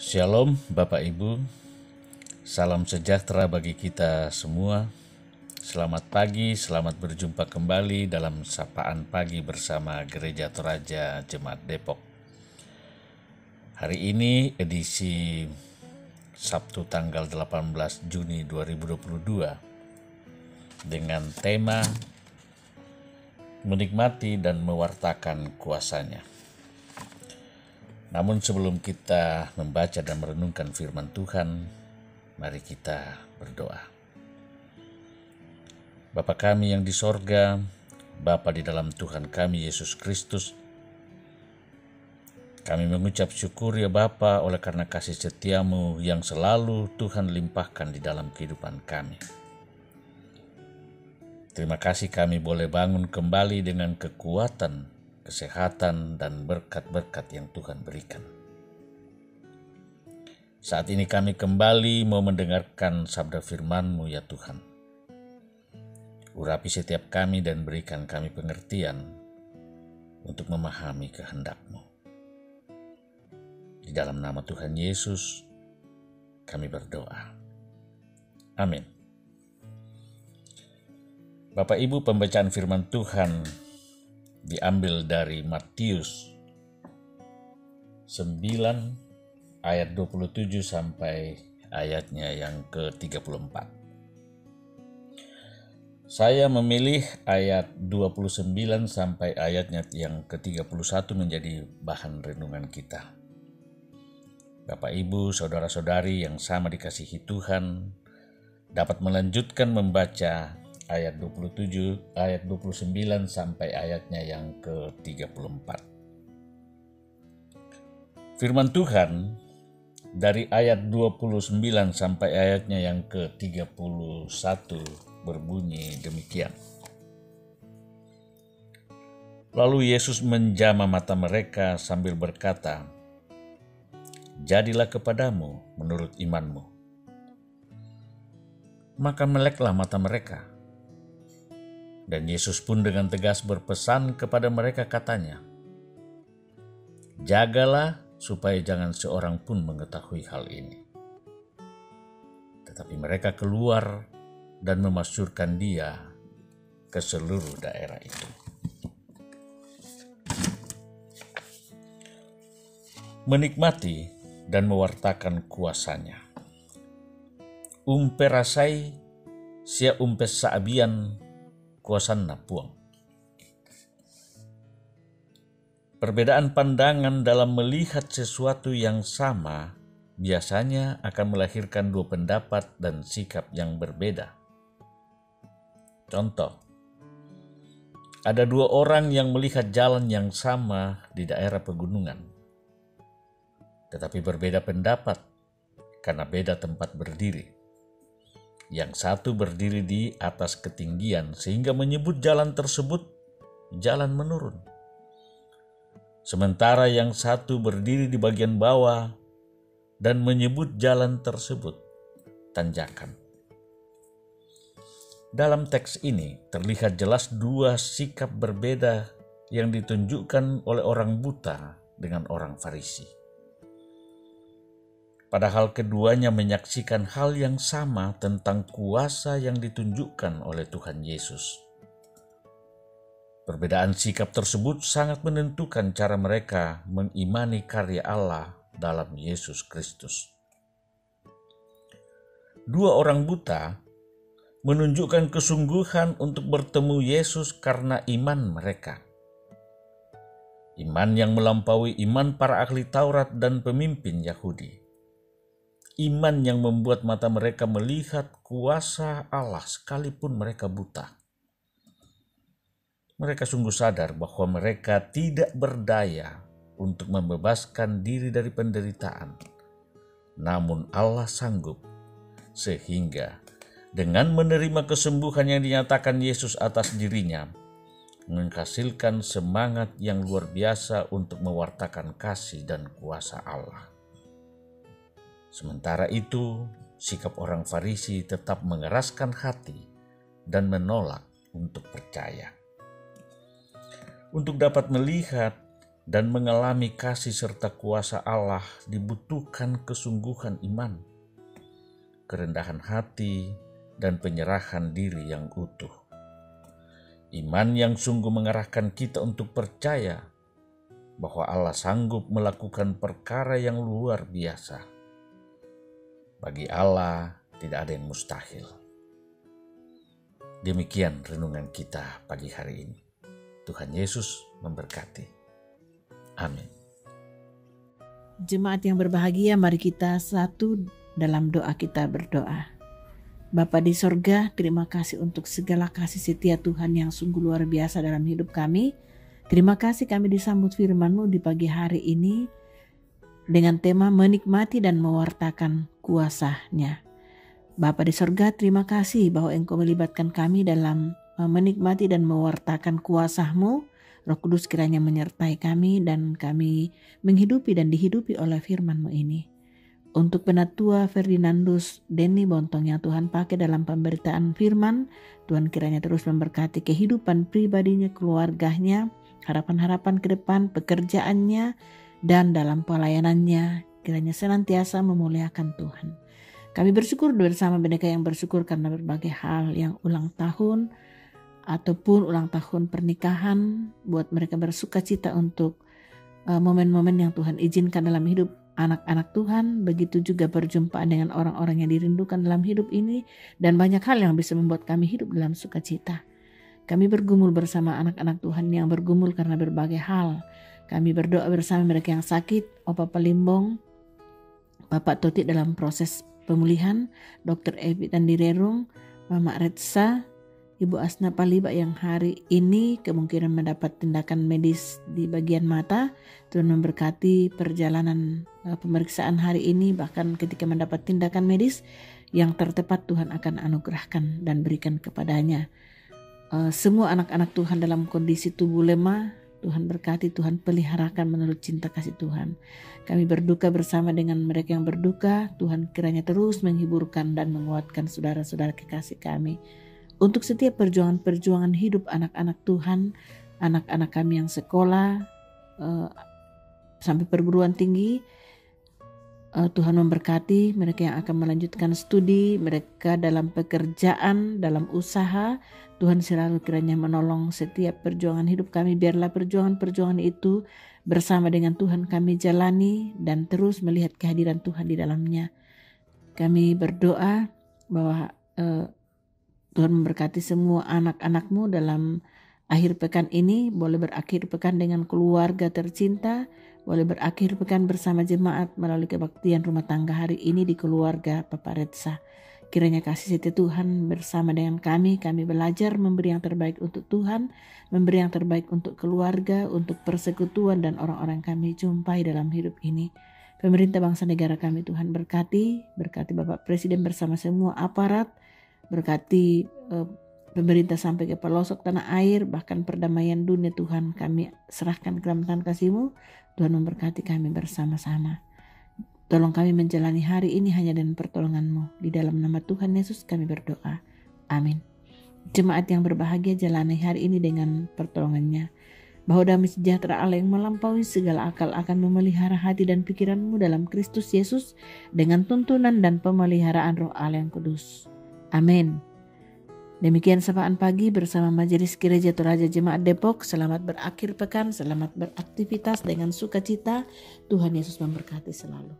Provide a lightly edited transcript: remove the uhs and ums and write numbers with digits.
Shalom Bapak Ibu, salam sejahtera bagi kita semua. Selamat pagi, selamat berjumpa kembali dalam Sapaan Pagi bersama Gereja Toraja Jemaat Depok. Hari ini edisi Sabtu tanggal 18 Juni 2022 dengan tema menikmati dan mewartakan kuasanya. Namun sebelum kita membaca dan merenungkan firman Tuhan, mari kita berdoa. Bapa kami yang di sorga, Bapa di dalam Tuhan kami Yesus Kristus, kami mengucap syukur ya Bapa oleh karena kasih setiamu yang selalu Tuhan limpahkan di dalam kehidupan kami. Terima kasih kami boleh bangun kembali dengan kekuatan, kesehatan, dan berkat-berkat yang Tuhan berikan. Saat ini kami kembali mau mendengarkan sabda firman-Mu ya Tuhan. Urapi setiap kami dan berikan kami pengertian untuk memahami kehendak-Mu. Di dalam nama Tuhan Yesus kami berdoa. Amin. Bapak Ibu, pembacaan firman Tuhan diambil dari Matius 9 ayat 27 sampai ayatnya yang ke-34. Saya memilih ayat 29 sampai ayatnya yang ke-31 menjadi bahan renungan kita. Bapak Ibu, saudara-saudari yang sama dikasihi Tuhan, dapat melanjutkan membaca ayat 27, ayat 29 sampai ayatnya yang ke-34. Firman Tuhan dari ayat 29 sampai ayatnya yang ke-31 berbunyi demikian. Lalu Yesus menjamah mata mereka sambil berkata, "Jadilah kepadamu menurut imanmu." Maka meleklah mata mereka. Dan Yesus pun dengan tegas berpesan kepada mereka katanya, "Jagalah supaya jangan seorang pun mengetahui hal ini." Tetapi mereka keluar dan memasyurkan dia ke seluruh daerah itu. Menikmati dan mewartakan kuasanya. Umpe rasai sia umpe saabian kuasanna puang. Perbedaan pandangan dalam melihat sesuatu yang sama biasanya akan melahirkan dua pendapat dan sikap yang berbeda. Contoh, ada dua orang yang melihat jalan yang sama di daerah pegunungan, tetapi berbeda pendapat karena beda tempat berdiri. Yang satu berdiri di atas ketinggian sehingga menyebut jalan tersebut jalan menurun. Sementara yang satu berdiri di bagian bawah dan menyebut jalan tersebut tanjakan. Dalam teks ini terlihat jelas dua sikap berbeda yang ditunjukkan oleh orang buta dengan orang Farisi. Padahal keduanya menyaksikan hal yang sama tentang kuasa yang ditunjukkan oleh Tuhan Yesus. Perbedaan sikap tersebut sangat menentukan cara mereka mengimani karya Allah dalam Yesus Kristus. Dua orang buta menunjukkan kesungguhan untuk bertemu Yesus karena iman mereka. Iman yang melampaui iman para ahli Taurat dan pemimpin Yahudi. Iman yang membuat mata mereka melihat kuasa Allah sekalipun mereka buta. Mereka sungguh sadar bahwa mereka tidak berdaya untuk membebaskan diri dari penderitaan. Namun Allah sanggup, sehingga dengan menerima kesembuhan yang dinyatakan Yesus atas dirinya, menghasilkan semangat yang luar biasa untuk mewartakan kasih dan kuasa Allah. Sementara itu, sikap orang Farisi tetap mengeraskan hati dan menolak untuk percaya. Untuk dapat melihat dan mengalami kasih serta kuasa Allah dibutuhkan kesungguhan iman, kerendahan hati, dan penyerahan diri yang utuh. Iman yang sungguh mengarahkan kita untuk percaya bahwa Allah sanggup melakukan perkara yang luar biasa. Bagi Allah tidak ada yang mustahil. Demikian renungan kita pagi hari ini. Tuhan Yesus memberkati. Amin. Jemaat yang berbahagia, mari kita satu dalam doa kita berdoa. Bapa di sorga, terima kasih untuk segala kasih setia Tuhan yang sungguh luar biasa dalam hidup kami. Terima kasih kami disambut firman-Mu di pagi hari ini dengan tema menikmati dan mewartakan kuasa-Nya. Bapa di sorga, terima kasih bahwa Engkau melibatkan kami dalam menikmati dan mewartakan kuasa-Mu. Roh Kudus kiranya menyertai kami dan kami menghidupi dan dihidupi oleh firman-Mu ini. Untuk Penatua Ferdinandus Denny Bontong yang Tuhan pakai dalam pemberitaan firman, Tuhan kiranya terus memberkati kehidupan pribadinya, keluarganya, harapan-harapan ke depan, pekerjaannya, dan dalam pelayanannya, kiranya senantiasa memuliakan Tuhan. Kami bersyukur bersama Bhinneka yang bersyukur karena berbagai hal yang ulang tahun ataupun ulang tahun pernikahan, buat mereka bersuka cita untuk momen-momen yang Tuhan izinkan dalam hidup anak-anak Tuhan. Begitu juga perjumpaan dengan orang-orang yang dirindukan dalam hidup ini, dan banyak hal yang bisa membuat kami hidup dalam sukacita. Kami bergumul bersama anak-anak Tuhan yang bergumul karena berbagai hal. Kami berdoa bersama mereka yang sakit, Opa Pelimbong, Bapak Toti dalam proses pemulihan, Dr. Evi Tandirerung, Mama Retsa, Ibu Asna Paliba yang hari ini kemungkinan mendapat tindakan medis di bagian mata. Tuhan memberkati perjalanan pemeriksaan hari ini, bahkan ketika mendapat tindakan medis yang tertepat Tuhan akan anugerahkan dan berikan kepadanya. Semua anak-anak Tuhan dalam kondisi tubuh lemah, Tuhan berkati, Tuhan peliharakan menurut cinta kasih Tuhan. Kami berduka bersama dengan mereka yang berduka. Tuhan kiranya terus menghiburkan dan menguatkan saudara-saudara kekasih kami. Untuk setiap perjuangan-perjuangan hidup anak-anak Tuhan, anak-anak kami yang sekolah sampai perguruan tinggi, Tuhan memberkati mereka yang akan melanjutkan studi, mereka dalam pekerjaan, dalam usaha. Tuhan selalu kiranya menolong setiap perjuangan hidup kami. Biarlah perjuangan-perjuangan itu bersama dengan Tuhan kami jalani dan terus melihat kehadiran Tuhan di dalamnya. Kami berdoa bahwa Tuhan memberkati semua anak-anak-Mu dalam akhir pekan ini. Boleh berakhir pekan dengan keluarga tercinta, boleh berakhir pekan bersama jemaat melalui kebaktian rumah tangga hari ini di keluarga Papa Retsa. Kiranya kasih setia Tuhan bersama dengan kami belajar memberi yang terbaik untuk Tuhan, memberi yang terbaik untuk keluarga, untuk persekutuan dan orang-orang kami jumpai dalam hidup ini. Pemerintah bangsa negara kami Tuhan berkati Bapak Presiden bersama semua aparat, berkati pemerintah sampai ke pelosok tanah air, bahkan perdamaian dunia Tuhan kami serahkan ke dalam tangan kasih-Mu. Tuhan memberkati kami bersama-sama. Tolong kami menjalani hari ini hanya dengan pertolongan-Mu. Di dalam nama Tuhan Yesus kami berdoa. Amin. Jemaat yang berbahagia, jalani hari ini dengan pertolongan-Nya. Bahwa damai sejahtera Allah yang melampaui segala akal akan memelihara hati dan pikiran-Mu dalam Kristus Yesus dengan tuntunan dan pemeliharaan Roh Allah yang kudus. Amin. Demikian sapaan pagi bersama Majelis Gereja Toraja Jemaat Depok. Selamat berakhir pekan, selamat beraktivitas dengan sukacita. Tuhan Yesus memberkati selalu.